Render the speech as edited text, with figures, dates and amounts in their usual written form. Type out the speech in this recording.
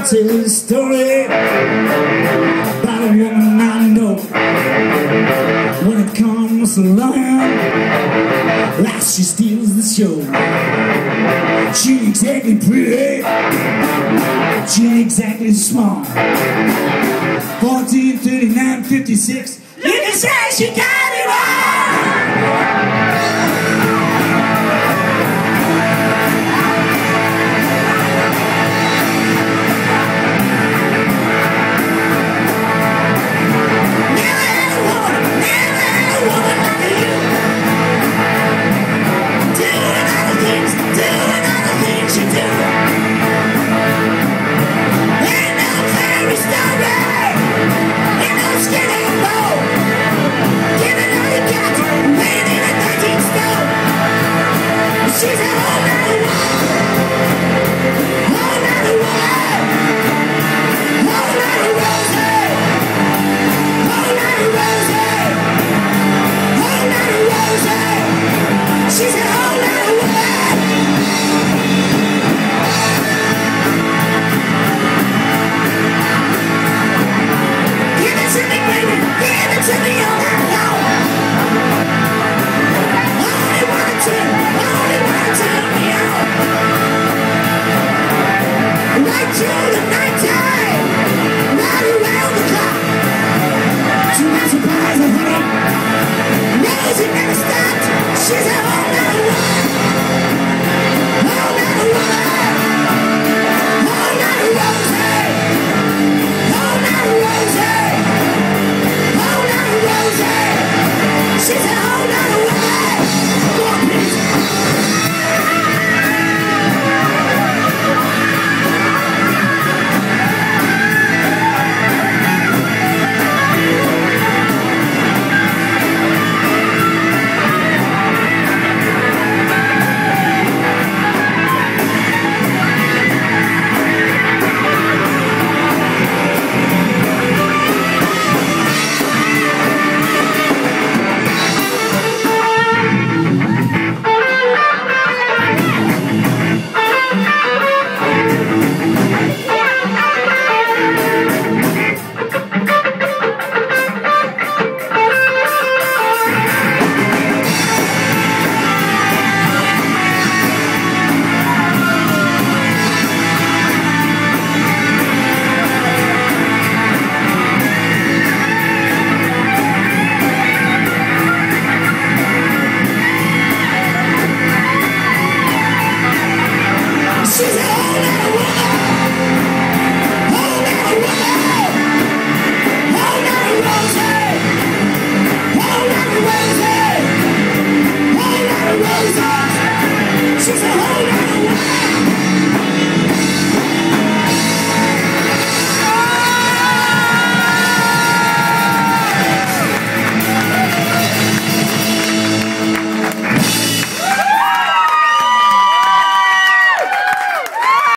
I'll tell you a story about a woman I know. When it comes to lying, like she steals the show. She ain't exactly pretty, she ain't exactly smart. 14, 39, 56, you can say she got it all. Right to